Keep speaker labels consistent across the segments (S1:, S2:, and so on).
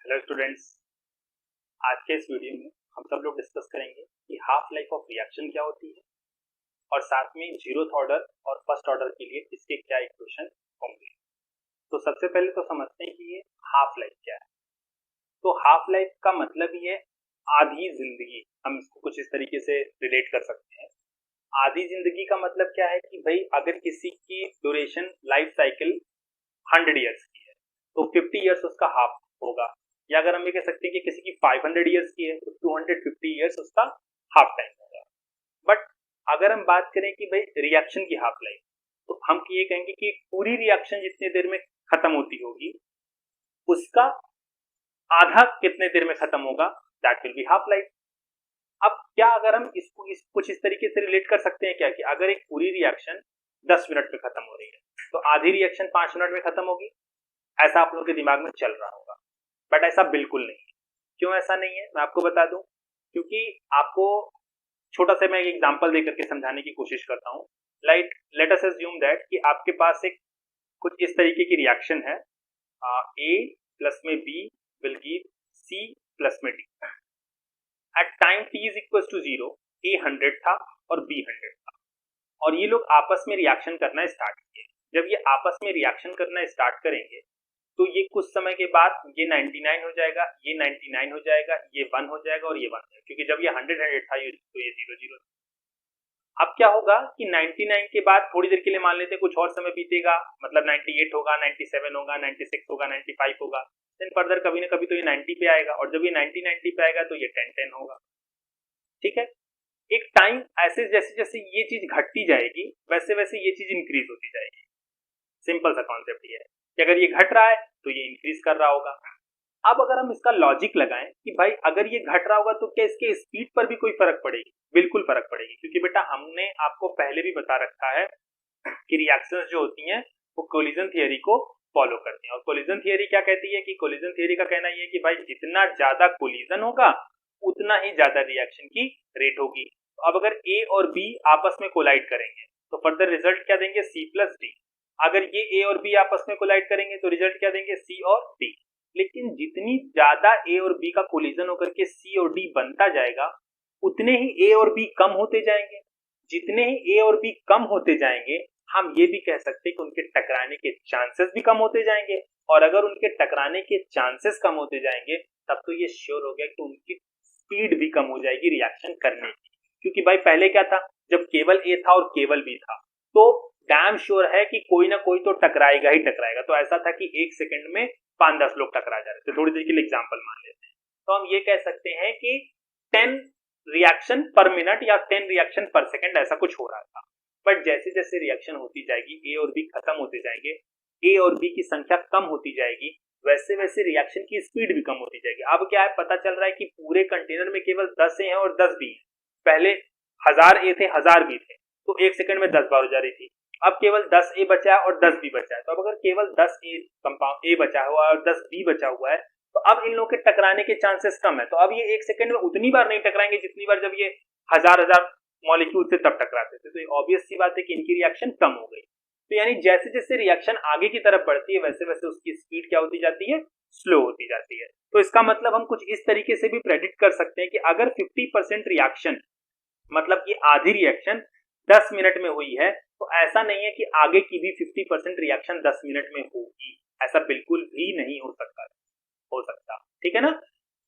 S1: Hello students, आज के इस वीडियो में हम सब लोग डिस्कस करेंगे कि हाफ लाइफ ऑफ रिएक्शन क्या होती है और साथ में जीरोथ ऑर्डर और फर्स्ट ऑर्डर के लिए इसके क्या इक्वेशन होंगे। तो सबसे पहले तो समझते हैं कि ये हाफ लाइफ क्या है। तो हाफ लाइफ का मतलब ही है आधी जिंदगी। हम इसको कुछ इस तरीके से रिलेट कर सकते हैं। आधी जिंदगी का मतलब क्या है कि भाई अगर किसी की ड्यूरेशन लाइफ साइकिल 100 ईयर्स की है तो 50 ईयर्स उसका हाफ होगा, या अगर हम ये कह सकते हैं कि किसी की 500 ईयर्स की है तो 250 ईयर्स उसका हाफ टाइम होगा। बट अगर हम बात करें कि भाई रिएक्शन की हाफ लाइफ, तो हम ये कहेंगे कि पूरी रिएक्शन जितनी देर में खत्म होती होगी उसका आधा कितने देर में खत्म होगा, that will be half life. अब क्या अगर हम इसको कुछ इस तरीके से रिलेट कर सकते हैं क्या कि अगर एक पूरी रिएक्शन 10 मिनट में खत्म हो रही है तो आधी रिएक्शन 5 मिनट में खत्म होगी, ऐसा आप लोगों के दिमाग में चल रहा होगा। बट ऐसा बिल्कुल नहीं है। क्यों ऐसा नहीं है मैं आपको बता दूं, क्योंकि आपको छोटा सा मैं एक एग्जांपल देकर के समझाने की कोशिश करता हूं। Like let us assume that कि आपके पास एक कुछ इस तरीके की रिएक्शन है, ए प्लस में B will give C plus में D. At time T is equal to 0 A 100 था और बी 100 था और ये लोग आपस में रिएक्शन करना स्टार्ट किए। जब ये आपस में रिएक्शन करना स्टार्ट करेंगे तो ये कुछ समय के बाद ये 99 हो जाएगा, ये 99 हो जाएगा, ये 1 हो जाएगा और ये 1 हो जाएगा, क्योंकि जब ये 100 था तो ये 0 0। अब क्या होगा कि 99 के बाद थोड़ी देर के लिए मान लेते हैं कुछ और समय बीतेगा, मतलब 98 होगा, 97 होगा, 96 होगा, 95 होगा, देन फर्दर कभी ना कभी तो ये 90 पे आएगा और जब ये 90 पे आएगा तो ये 10 होगा। ठीक है, एक टाइम ऐसे जैसे जैसे ये चीज घटती जाएगी वैसे वैसे ये चीज इंक्रीज होती जाएगी। सिंपल सा कॉन्सेप्ट ये है कि अगर ये घट रहा है तो ये इंक्रीज कर रहा होगा। अब अगर हम इसका लॉजिक लगाएं कि भाई अगर ये घट रहा होगा तो क्या इसके स्पीड पर भी कोई फर्क पड़ेगी? बिल्कुल फर्क पड़ेगी, क्योंकि बेटा हमने आपको पहले भी बता रखा है कि रिएक्शंस जो होती हैं वो कोलिजन थियरी को फॉलो करती हैं। और कोलिजन थियरी क्या कहती है कि कोलिजन थियरी का कहना ये है कि भाई जितना ज्यादा कोलिजन होगा उतना ही ज्यादा रिएक्शन की रेट होगी। तो अब अगर ए और बी आपस में कोलाइड करेंगे तो फर्दर रिजल्ट क्या देंगे? C plus D. अगर ये ए और बी आपस में कोलाइड करेंगे तो रिजल्ट क्या देंगे? सी और डी। लेकिन जितनी ज्यादा ए और बी का कोलिजन होकर के सी और डी बनता जाएगा उतने ही ए और बी कम होते जाएंगे। जितने ही ए और बी कम होते जाएंगे हम ये भी कह सकते हैं कि उनके टकराने के चांसेस भी कम होते जाएंगे। और अगर उनके टकराने के चांसेस कम होते जाएंगे तब तो ये श्योर हो गया कि उनकी स्पीड भी कम हो जाएगी रिएक्शन करने की। क्योंकि भाई पहले क्या था, जब केवल ए था और केवल बी था तो डैम श्योर है कि कोई ना कोई तो टकराएगा ही टकराएगा। तो ऐसा था कि एक सेकंड में 5-10 लोग टकरा जा रहे थे। थोड़ी देर के लिए एग्जांपल मान लेते हैं तो हम ये कह सकते हैं कि 10 रिएक्शन पर मिनट या 10 रिएक्शन पर सेकंड ऐसा कुछ हो रहा था। बट जैसे जैसे रिएक्शन होती जाएगी, ए और बी खत्म होते जाएंगे, ए और बी की संख्या कम होती जाएगी, वैसे वैसे रिएक्शन की स्पीड भी कम होती जाएगी। अब क्या है, पता चल रहा है कि पूरे कंटेनर में केवल 10 ए हैं और 10 बी हैं। पहले 1000 ए थे, 1000 बी थे, तो एक सेकंड में 10 बार हो जा रही थी। अब केवल 10 ए बचा है और 10 बी बचा है। तो अब अगर केवल 10 ए कंपाउंड ए बचा हुआ है और 10 बी बचा हुआ है तो अब इन लोगों के टकराने के चांसेस कम है। तो अब ये एक सेकंड में उतनी बार नहीं टकराएंगे जितनी बार जब ये हजार मॉलिक्यूल से तब टकराते थे। तो ये ऑब्वियस सी बात है कि इनकी रिएक्शन कम हो गई। तो यानी जैसे जैसे रिएक्शन आगे की तरफ बढ़ती है वैसे वैसे उसकी स्पीड क्या होती जाती है? स्लो होती जाती है। तो इसका मतलब हम कुछ इस तरीके से भी प्रेडिक्ट कर सकते हैं कि अगर 50% रिएक्शन मतलब कि आधी रिएक्शन 10 मिनट में हुई है तो ऐसा नहीं है कि आगे की भी 50% रिएक्शन 10 मिनट में होगी। ऐसा बिल्कुल भी नहीं हो सकता। ठीक है ना?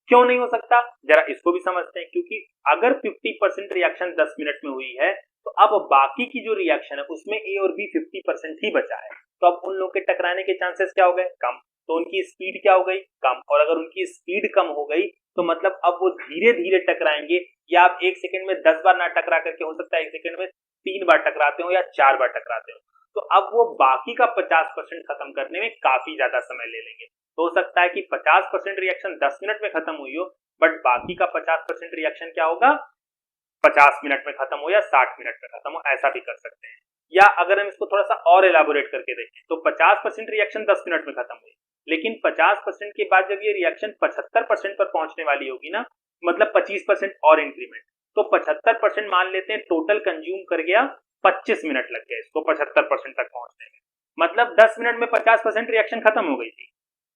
S1: क्यों नहीं हो सकता, जरा इसको भी समझते हैं। क्योंकि अगर 50% रिएक्शन 10 मिनट में हुई है तो अब बाकी की जो रिएक्शन है उसमें ए और बी 50% ही बचा है। तो अब उन लोग के टकराने के चांसेस क्या हो गए? कम। तो उनकी स्पीड क्या हो गई? कम। और अगर उनकी स्पीड कम हो गई तो मतलब अब वो धीरे धीरे टकराएंगे, या आप एक सेकंड में 10 बार ना टकरा करके हो सकता है एक सेकंड में 3 बार टकराते हो या 4 बार टकराते हो। तो अब वो बाकी का 50% खत्म करने में काफी ज्यादा समय ले लेंगे। तो हो सकता है कि 50% रिएक्शन 10 मिनट में खत्म हुई हो बट बाकी का 50% रिएक्शन क्या होगा? 50 मिनट में खत्म हो या 60 मिनट में खत्म हो, ऐसा भी कर सकते हैं। या अगर हम इसको थोड़ा सा और एलाबोरेट करके देखें तो 50% रिएक्शन 10 मिनट में खत्म हुई, लेकिन 50% के बाद जब ये रिएक्शन 75% पर पहुंचने वाली होगी ना, मतलब 25% और इंक्रीमेंट, तो 75% मान लेते हैं टोटल कंज्यूम कर गया, 25 मिनट लग गए इसको 75% तक पहुंचने में। मतलब 10 मिनट में 50% रिएक्शन खत्म हो गई थी।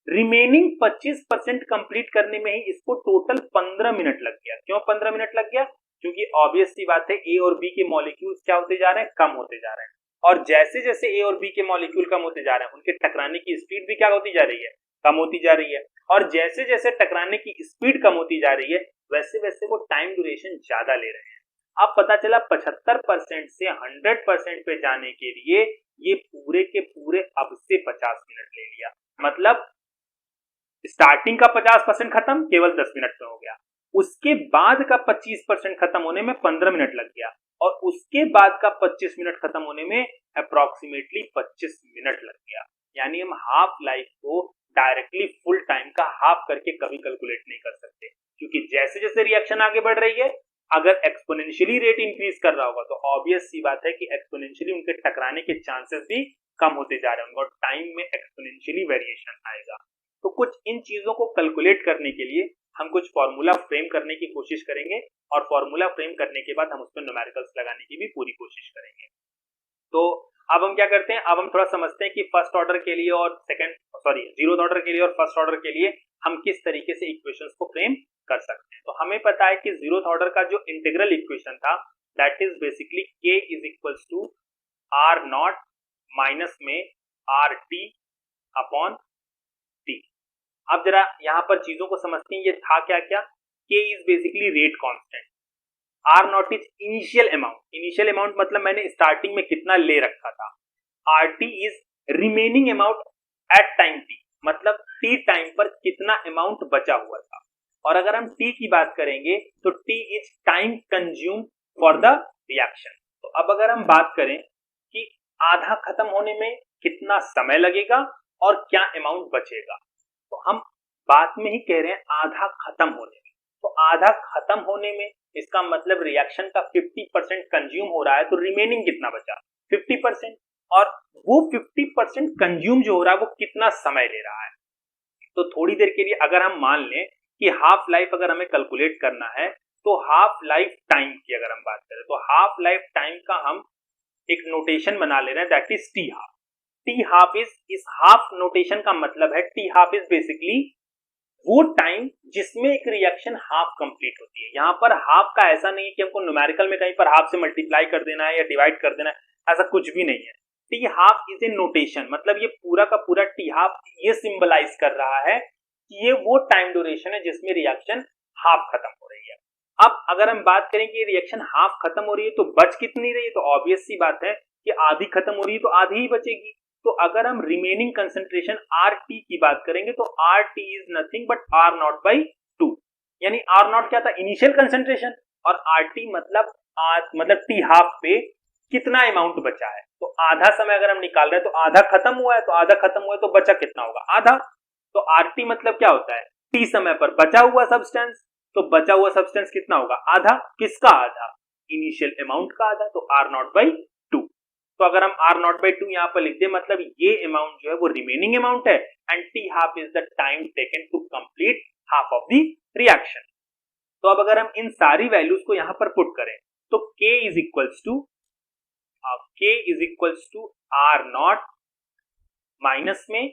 S1: रिमेनिंग 25% कंप्लीट करने में ही इसको टोटल 15 मिनट लग गया। क्यों 15 मिनट लग गया? क्योंकि ऑब्वियस सी बात है ए और बी के मॉलिक्यूल्स क्या होते जा रहे हैं, कम होते जा रहे हैं, और जैसे जैसे ए और बी के मॉलिक्यूल कम होते जा रहे हैं उनके टकराने की स्पीड भी क्या होती जा रही है, कम होती जा रही है, और जैसे जैसे टकराने की स्पीड कम होती जा रही है वैसे वैसे वो टाइम ड्यूरेशन ज्यादा ले रहे हैं। अब पता चला 75% से 100% पे जाने के लिए ये पूरे के पूरे अब से 50 मिनट ले लिया। मतलब स्टार्टिंग का 50% खत्म केवल 10 मिनट में हो गया, उसके बाद का 25% खत्म होने में 15 मिनट लग गया, और उसके बाद का 25 मिनट खत्म होने में अप्रोक्सीमेटली 25 मिनट लग गया। यानी हम हाफ लाइफ को डायरेक्टली फुल टाइम का हाफ करके कभी कैलकुलेट नहीं कर सकते, क्योंकि जैसे जैसे रिएक्शन आगे बढ़ रही है अगर एक्सपोनेंशियली रेट इंक्रीज कर रहा होगा तो ऑब्वियस सी बात है कि एक्सपोनेंशियली उनके टकराने के चांसेस भी कम होते जा रहे होंगे और टाइम में एक्सपोनेंशियली वेरिएशन आएगा। तो कुछ इन चीजों को कैलकुलेट करने के लिए हम कुछ फॉर्मूला फ्रेम करने की कोशिश करेंगे, और फॉर्मूला फ्रेम करने के बाद हम उस पर न्यूमेरिकल्स लगाने की भी पूरी कोशिश करेंगे। तो अब हम क्या करते हैं, अब हम थोड़ा समझते हैं कि फर्स्ट ऑर्डर के लिए और जीरोथ ऑर्डर के लिए और फर्स्ट ऑर्डर के लिए हम किस तरीके से इक्वेशंस को फ्रेम कर सकते हैं। तो हमें पता है कि जीरोथ ऑर्डर का जो इंटीग्रल इक्वेशन था that is basically k is equals to R naught minus में आर टी अपॉन टी। अब जरा यहाँ पर चीजों को समझते हैं, ये था क्या क्या, k is basically rate constant, R naught is initial amount, initial amount मतलब मैंने स्टार्टिंग में कितना ले रखा था, R T is remaining amount at time T, मतलब टी टाइम पर कितना अमाउंट बचा हुआ था, और अगर हम टी की बात करेंगे तो T is time consume for the reaction. तो अब अगर हम बात करें कि आधा खत्म होने में कितना समय लगेगा और क्या अमाउंट बचेगा, तो हम बात में ही कह रहे हैं आधा खत्म होने में, तो आधा खत्म होने में इसका मतलब रिएक्शन का 50% कंज्यूम हो रहा है, तो रिमेनिंग कितना बचा 50%, और वो 50% कंज्यूम जो हो रहा है वो कितना समय ले रहा है। तो थोड़ी देर के लिए अगर हम मान लें कि हाफ लाइफ अगर हमें कैलकुलेट करना है तो हाफ लाइफ टाइम की अगर हम बात करें तो हाफ लाइफ टाइम का हम एक नोटेशन बना ले रहे हैं that is T half. T half is, इस हाफ नोटेशन का मतलब है टी हाफ इज बेसिकली वो टाइम जिसमें एक रिएक्शन हाफ कंप्लीट होती है। यहाँ पर हाफ का ऐसा नहीं है कि हमको न्यूमेरिकल में कहीं पर हाफ से मल्टीप्लाई कर देना है या डिवाइड कर देना है, ऐसा कुछ भी नहीं है। T half is a notation, मतलब ये पूरा का पूरा टी हाफ ये सिंबलाइज कर रहा है कि ये वो टाइम ड्यूरेशन है जिसमें रिएक्शन हाफ खत्म हो रही है। अब अगर हम बात करें कि रिएक्शन हाफ खत्म हो रही है तो बच कितनी रही है, तो ऑब्वियस सी बात है कि आधी खत्म हो रही है तो आधी ही बचेगी। तो अगर हम रिमेनिंग कंसंट्रेशन आर टी की बात करेंगे तो R T is nothing but R naught by 2, यानी आर नॉट क्या था, इनिशियल कंसंट्रेशन, और आर टी मतलब टी हाफ पे कितना अमाउंट बचा है। तो आधा समय अगर हम निकाल रहे हैं तो आधा खत्म हुआ है, तो आधा खत्म हुआ है तो बचा कितना होगा, आधा। तो आर टी मतलब क्या होता है, टी समय पर बचा हुआ सब्सटेंस, तो बचा हुआ सब्सटेंस कितना होगा, आधा। किसका आधा, इनिशियल अमाउंट का आधा, तो आर नॉट बाई 2। तो अगर हम आर नॉट बाई 2 यहाँ पर लिख दे मतलब ये अमाउंट जो है वो रिमेनिंग अमाउंट है, and T half is the time taken to complete half of the reaction. तो अब अगर हम इन सारी वैल्यूज को यहाँ पर पुट करें तो k is equals to R naught minus में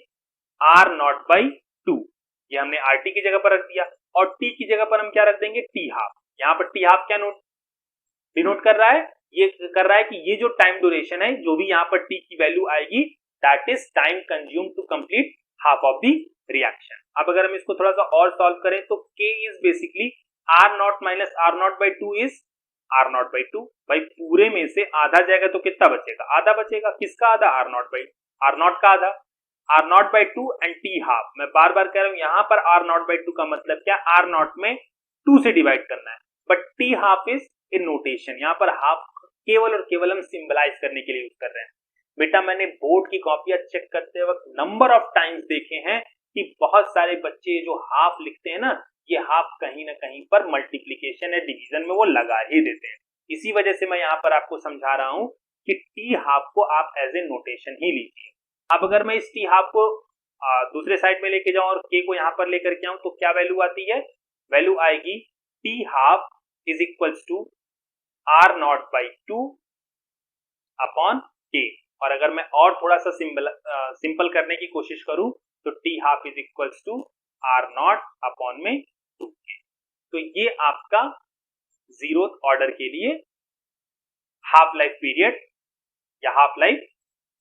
S1: आर नॉट बाई 2, ये हमने आर टी की जगह पर रख दिया, और टी की जगह पर हम क्या रख देंगे, टी हाफ। यहाँ पर टी हाफ क्या डिनोट कर रहा है, ये कर रहा है कि ये जो टाइम ड्यूरेशन है जो भी यहाँ पर टी की वैल्यू आएगी that is time consume to complete half of the reaction. अब अगर हम इसको थोड़ा सा और सॉल्व करें तो k is basically R naught minus R naught by 2 is R naught by 2। भाई पूरे में से आधा जाएगा तो कितना बचेगा, आधा बचेगा। किसका आधा, आर नॉट का आधा, R naught by 2 and T half. मैं बार बार कह रहा हूं यहाँ पर आर नॉट बाई 2 का मतलब क्या, आर नॉट में 2 से डिवाइड करना है, but T half is a notation, यहाँ पर हाफ केवल और केवल हम सिंबलाइज करने के लिए यूज कर रहे हैं। बेटा मैंने बोर्ड की कॉपियां चेक करते वक्त नंबर ऑफ टाइम्स देखे हैं कि बहुत सारे बच्चे जो हाफ लिखते हैं ना, ये हाफ कहीं ना कहीं पर मल्टीप्लीकेशन या डिवीजन में वो लगा ही देते हैं। इसी वजह से मैं यहाँ पर आपको समझा रहा हूं कि टी हाफ को आप एज ए नोटेशन ही लीजिए। अब अगर मैं इस टी हाफ को दूसरे साइड में लेके जाऊं और के को यहाँ पर लेकर के आऊं तो क्या वैल्यू आती है, वैल्यू आएगी T half is equals to R naught by 2 upon k. और अगर मैं और थोड़ा सा सिंपल करने की कोशिश करूं तो T half is equals to R naught upon में 2k। तो ये आपका जीरोथ ऑर्डर के लिए हाफ लाइफ पीरियड या हाफ लाइफ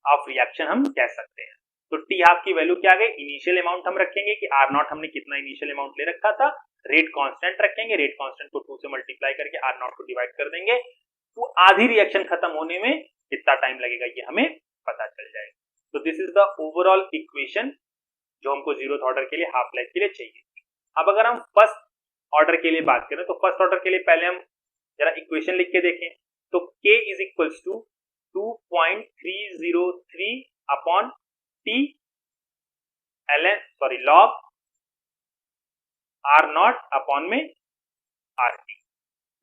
S1: ऑफ रिएक्शन हम कह सकते हैं। तो टी हाफ की वैल्यू क्या आ गई, इनिशियल अमाउंट हम रखेंगे कि आर नॉट हमने कितना इनिशियल अमाउंट ले रखा था, रेट कांस्टेंट रखेंगे, रेट कांस्टेंट को 2 से मल्टीप्लाई करके आर नॉट को डिवाइड कर देंगे, तो आधी रिएक्शन खत्म होने में कितना टाइम लगेगा ये हमें पता चल जाएगा। तो this is the overall equation जो हमको जीरोथ ऑर्डर के लिए हाफ लाइफ के लिए चाहिए। अब अगर हम फर्स्ट ऑर्डर के लिए बात करें तो फर्स्ट ऑर्डर के लिए पहले हम जरा इक्वेशन लिख के देखें। तो k is equals to 2.303 upon T log R naught upon में आर टी,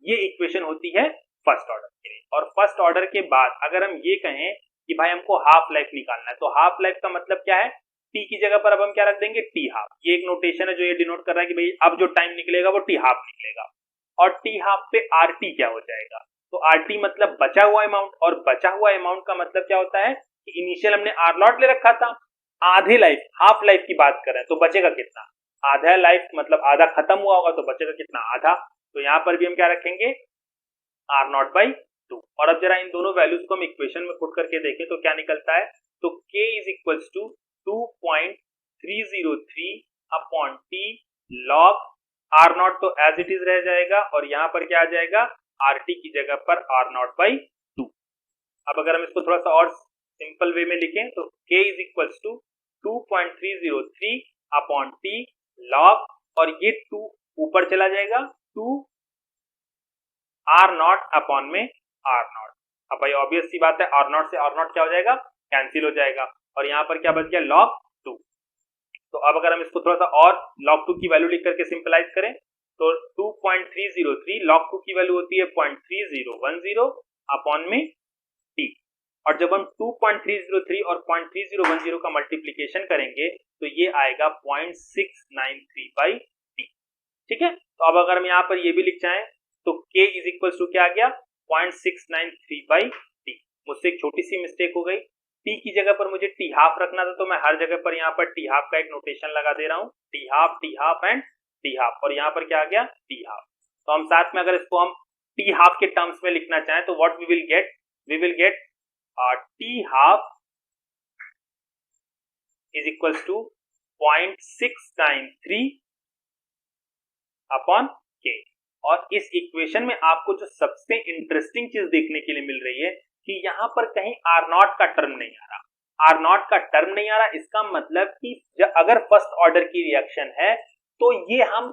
S1: ये इक्वेशन होती है फर्स्ट ऑर्डर के लिए। और फर्स्ट ऑर्डर के बाद अगर हम ये कहें कि भाई हमको हाफ लाइफ निकालना है, तो हाफ लाइफ का मतलब क्या है, टी की जगह पर अब हम क्या रख देंगे, टी हाफ। ये एक नोटेशन है जो ये डिनोट कर रहा है कि भाई अब जो टाइम निकलेगा वो टी हाफ निकलेगा। और टी हाफ पे आर टी क्या हो जाएगा, तो आर टी मतलब बचा हुआ अमाउंट, और बचा हुआ अमाउंट का मतलब क्या होता है कि इनिशियल हमने आर नॉट ले रखा था, आधे लाइफ हाफ लाइफ की बात कर रहे हैं, तो बचेगा कितना, आधा लाइफ मतलब आधा खत्म हुआ होगा, तो बचेगा कितना, आधा। तो यहां पर भी हम क्या रखेंगे, आर नॉट बाई 2। और अब जरा इन दोनों वैल्यूज को हम इक्वेशन में पुट करके देखें तो क्या निकलता है, तो k is equals to 2.303 upon T log R naught, तो एज इट इज रह जाएगा, और यहां पर क्या आ जाएगा, आर टी की जगह पर आर नॉट बाई 2। अब अगर हम इसको थोड़ा सा और सिंपल वे में लिखें तो k is equals to 2.303 upon T log, और ये 2 ऊपर चला जाएगा, 2 आर नॉट अपॉन में आर नॉट। अब भाई ऑब्वियस सी बात है, आर नॉट से आर नॉट क्या हो जाएगा, कैंसिल हो जाएगा, और यहां पर क्या बच गया, log 2। तो अब अगर हम इसको थोड़ा सा और log 2 की वैल्यू लिख करके सिंपलाइज करें तो 2.303 log 2 की वैल्यू होती है 0.3010 अपॉन में t। और जब हम 2.303 और 0.3010 का मल्टीप्लीकेशन करेंगे तो ये आएगा 0.693 बाई टी। ठीक है, तो अब अगर हम यहाँ पर ये भी लिख जाएं तो k इज इक्वल टू क्या आ गया, 0.693 बाई टी। मुझसे एक छोटी सी मिस्टेक हो गई, t की जगह पर मुझे टी हाफ रखना था, तो मैं हर जगह पर यहाँ पर टी हाफ का एक नोटेशन लगा दे रहा हूँ, T half and T half, और यहाँ पर क्या आ गया, टी हाफ। तो हम साथ में अगर इसको हम टी हाफ के टर्म्स में लिखना चाहें तो what we will get T half is equals to 0.693 upon k. और इस इक्वेशन में आपको जो सबसे इंटरेस्टिंग चीज देखने के लिए मिल रही है कि यहां पर कहीं आर नॉट का टर्म नहीं आ रहा, आर नॉट का टर्म नहीं आ रहा, इसका मतलब कि अगर फर्स्ट ऑर्डर की रिएक्शन है तो ये हम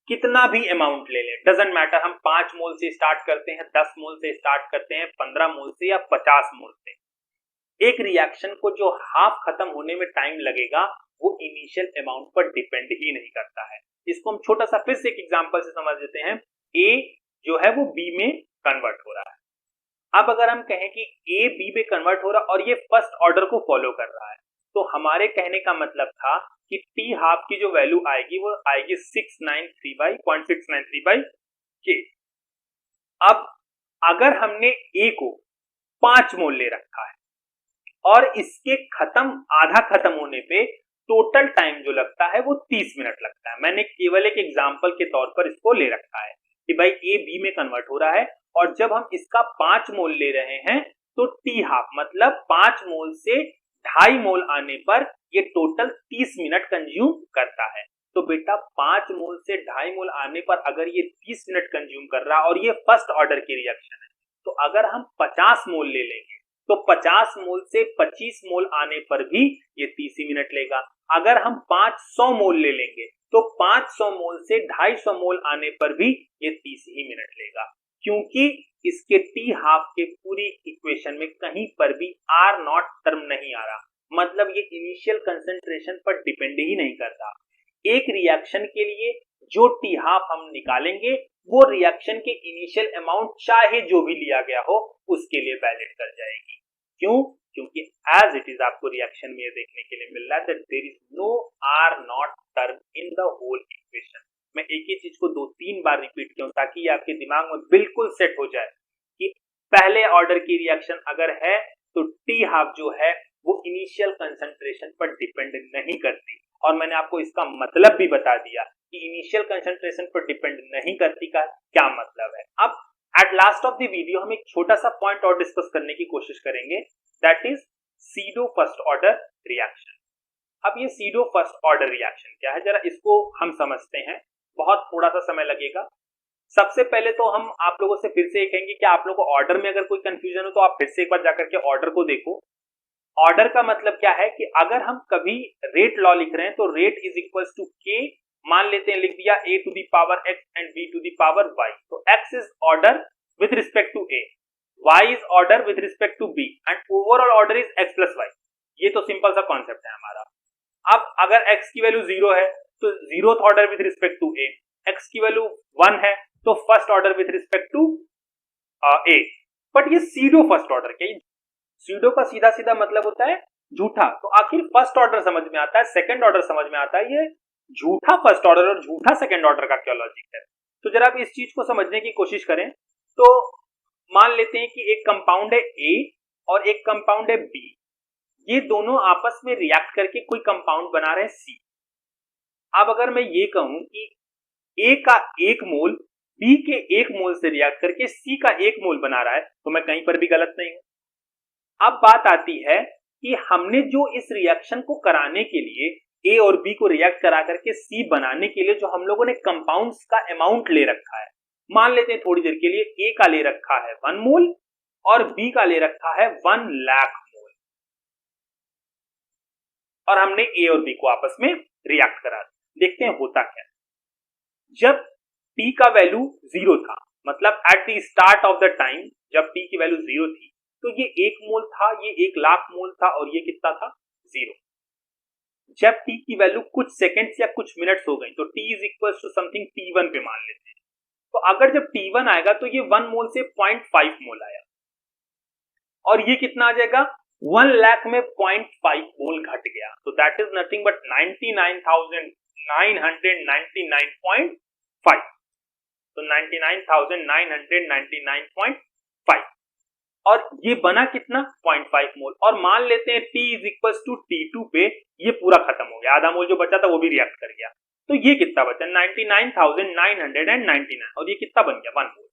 S1: कितना भी अमाउंट ले लें, डजंट मैटर, हम 5 मोल से स्टार्ट करते हैं, 10 मोल से स्टार्ट करते हैं, 15 मोल से या 50 मोल से, एक रिएक्शन को जो हाफ खत्म होने में टाइम लगेगा वो इनिशियल अमाउंट पर डिपेंड ही नहीं करता है। इसको हम छोटा सा फिर से एक एग्जांपल से समझ लेते हैं। ए जो है वो बी में कन्वर्ट हो रहा है। अब अगर हम कहें कि ए बी में कन्वर्ट हो रहा है और ये फर्स्ट ऑर्डर को फॉलो कर रहा है, तो हमारे कहने का मतलब था कि टी हाफ की जो वैल्यू आएगी वो आएगी 0.693 बाई के। अब अगर हमने ए को 5 मोल ले रखा है और इसके आधा खत्म होने पे टोटल टाइम जो लगता है वो 30 मिनट लगता है। मैंने केवल एक एग्जांपल के तौर पर इसको ले रखा है कि भाई ए बी में कन्वर्ट हो रहा है, और जब हम इसका 5 मोल ले रहे हैं तो टी हाफ मतलब 5 मोल से 2.5 मोल आने पर ये टोटल 30 मिनट कंज्यूम करता है। तो बेटा 5 मोल से 2.5 मोल आने पर अगर ये 30 मिनट कंज्यूम कर रहा है और ये फर्स्ट ऑर्डर की रिएक्शन है, तो अगर हम 50 मोल ले लेंगे तो 50 मोल से 25 मोल आने पर भी ये 30 ही मिनट लेगा। अगर हम 500 मोल ले लेंगे तो 500 मोल से 250 मोल आने पर भी ये 30 ही मिनट लेगा, क्योंकि इसके टी हाफ के पूरी इक्वेशन में कहीं पर भी आर नॉट टर्म नहीं आ रहा, मतलब ये इनिशियल कंसंट्रेशन पर डिपेंड ही नहीं करता। एक रिएक्शन के लिए जो टी हाफ हम निकालेंगे वो रिएक्शन के इनिशियल अमाउंट चाहे जो भी लिया गया हो उसके लिए वैलिड कर जाएगी। क्यों? क्योंकि एज इट इज आपको रिएक्शन में देखने के लिए मिल रहा है that there is no R naught term in the whole equation. मैं एक ही चीज को 2-3 बार रिपीट करूं ताकि ये आपके दिमाग में बिल्कुल सेट हो जाए कि पहले ऑर्डर की रिएक्शन अगर है तो टी हाफ जो है वो इनिशियल कंसंट्रेशन पर डिपेंड नहीं करती। और मैंने आपको इसका मतलब भी बता दिया कि इनिशियल कंसंट्रेशन पर डिपेंड नहीं करती का क्या मतलब है। अब at last of the video हम एक छोटा सा पॉइंट और डिस्कस करने की कोशिश करेंगे, that is pseudo first order reaction. अब ये सीडो फर्स्ट ऑर्डर रिएक्शन क्या है, जरा इसको हम समझते हैं। बहुत थोड़ा सा समय लगेगा। सबसे पहले तो हम आप लोगों से फिर से कहेंगे कि आप लोगों को ऑर्डर में अगर कोई कंफ्यूजन हो तो आप फिर से एक बार जाकर के ऑर्डर को देखो। ऑर्डर का मतलब क्या है कि अगर हम कभी रेट लॉ लिख रहे हैं तो रेट इज इक्वल्स टू के, मान लेते हैं लिख दिया a to the power x and b to the power y। तो x is order with respect to a, y is order with respect to b and overall order is x plus y। ये तो simple सा concept है हमारा। अब अगर x की value 0 है तो zeroth order with respect to a, x की वैल्यू 1 है तो first order with respect to a। But ये सीडो फर्स्ट ऑर्डर क्या, सीडो का सीधा सीधा मतलब होता है झूठा। तो आखिर फर्स्ट ऑर्डर समझ में आता है, सेकंड ऑर्डर समझ में आता है, ये झूठा फर्स्ट ऑर्डर और झूठा सेकंड ऑर्डर का क्या लॉजिक है। तो जरा आप इस चीज को समझने की कोशिश करें। तो मान लेते हैं कि एक कंपाउंड है A और एक कंपाउंड है B, ये दोनों आपस में रिएक्ट करके कोई कंपाउंड बना रहे हैं C। अब अगर मैं ये कहूं कि A का 1 मोल B के 1 मोल से रिएक्ट करके C का 1 मोल बना रहा है तो मैं कहीं पर भी गलत नहीं हूं। अब बात आती है कि हमने जो इस रिएक्शन को कराने के लिए A और B को रिएक्ट करा करके C बनाने के लिए जो हम लोगों ने कंपाउंड्स का अमाउंट ले रखा है, मान लेते हैं थोड़ी देर के लिए A का ले रखा है 1 मोल और B का ले रखा है 1 लाख मोल, और हमने A और B को आपस में रिएक्ट करा। देखते हैं होता क्या। जब T का वैल्यू 0 था, मतलब at the start of the time जब T की वैल्यू 0 थी, तो ये 1 मोल था, ये 1 लाख मोल था और ये कितना था 0। जब T की वैल्यू कुछ सेकंड्स या कुछ मिनट्स हो गई तो T is equal to something T1 पे मान लेते हैं। तो अगर जब T1 आएगा तो ये 1 मोल से 0.5 मोल आया और ये कितना आ जाएगा 1 लाख में 0.5 मोल घट गया। तो दैट इज नथिंग बट 99,999.5। तो 99,999.5 और ये बना कितना 0.5 मोल। और मान लेते हैं T is equal to T2 पे ये पूरा खत्म हो गया, आधा मोल जो बचा था वो भी रिएक्ट कर गया। तो ये कितना बचा 99,999 और ये कितना बन गया 1 मोल।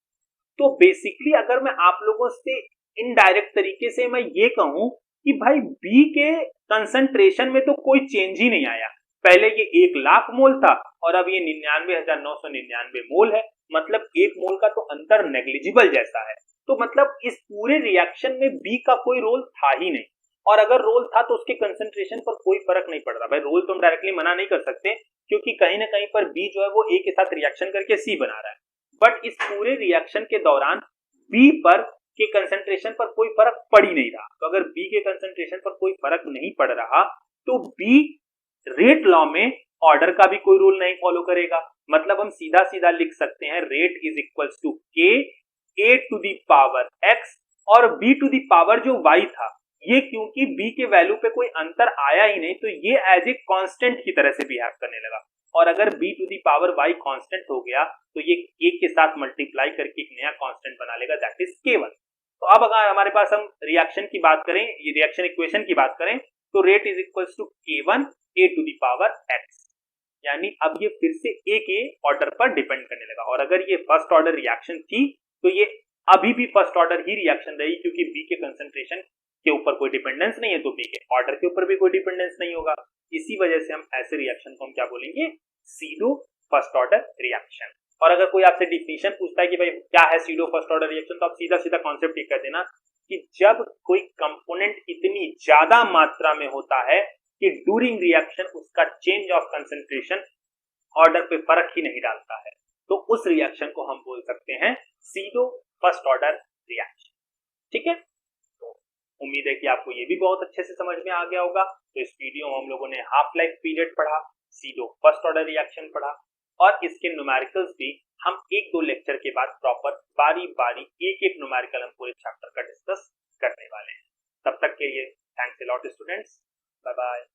S1: तो बेसिकली अगर मैं आप लोगों से इनडायरेक्ट तरीके से मैं ये कहूं कि भाई B के कंसंट्रेशन में तो कोई चेंज ही नहीं आया, पहले ये 1 लाख मोल था और अब ये 99,999 मोल है, मतलब 1 मोल का तो अंतर नेग्लिजिबल जैसा है। तो मतलब इस पूरे रिएक्शन में B का कोई रोल था ही नहीं, और अगर रोल था तो उसके कंसंट्रेशन पर कोई फर्क नहीं पड़ रहा। भाई रोल तो हम डायरेक्टली मना नहीं कर सकते क्योंकि कहीं ना कहीं पर B जो है वो A के साथ रिएक्शन करके C बना रहा है, बट इस पूरे रिएक्शन के दौरान B पर के कंसंट्रेशन पर कोई फर्क पड़ ही नहीं रहा। तो अगर B के कंसंट्रेशन पर कोई फर्क नहीं पड़ रहा तो B रेट लॉ में ऑर्डर का भी कोई रूल नहीं फॉलो करेगा। मतलब हम सीधा सीधा लिख सकते हैं rate is equals to K A to the power X और B टू दी पावर जो Y था, ये क्योंकि B के वैल्यू पे कोई अंतर आया ही नहीं तो ये एज ए कांस्टेंट की तरह से बिहेव करने लगा। और अगर B to the power Y constant हो गया तो ये K के साथ मल्टीप्लाई करके एक नया कांस्टेंट बना लेगा, दैट इज K1। तो अब अगर हमारे पास हम रिएक्शन की बात करें, ये रिएक्शन इक्वेशन की बात करें, तो rate is equals to K1 A to the power X, यानी अब ये फिर से A के ऑर्डर पर डिपेंड करने लगा। और अगर ये फर्स्ट ऑर्डर रिएक्शन थी तो ये अभी भी फर्स्ट ऑर्डर ही रिएक्शन रही क्योंकि B के कंसंट्रेशन के ऊपर कोई डिपेंडेंस नहीं है, तो B के ऑर्डर के ऊपर भी कोई डिपेंडेंस नहीं होगा। इसी वजह से हम ऐसे रिएक्शन को हम क्या बोलेंगे, सीडो फर्स्ट ऑर्डर रिएक्शन। और अगर कोई आपसे डिफिनेशन पूछता है कि भाई क्या है सीडो फर्स्ट ऑर्डर रिएक्शन, तो आप सीधा सीधा कॉन्सेप्ट ये कह देना कि जब कोई कंपोनेंट इतनी ज्यादा मात्रा में होता है कि ड्यूरिंग रिएक्शन उसका चेंज ऑफ कंसंट्रेशन ऑर्डर पे फर्क ही नहीं डालता है, तो उस रिएक्शन को हम बोल सकते हैं सीडो फर्स्ट ऑर्डर रिएक्शन। ठीक है, तो उम्मीद है कि आपको ये भी बहुत अच्छे से समझ में आ गया होगा। तो इस वीडियो में हम लोगों ने हाफ लाइफ पीरियड पढ़ा, सीडो फर्स्ट ऑर्डर रिएक्शन पढ़ा, और इसके न्यूमेरिकल्स भी हम 1-2 लेक्चर के बाद प्रॉपर बारी बारी एक न्यूमेरिकल हम पूरे चैप्टर का डिस्कस करने वाले हैं। तब तक के लिए thanks a lot students, bye bye.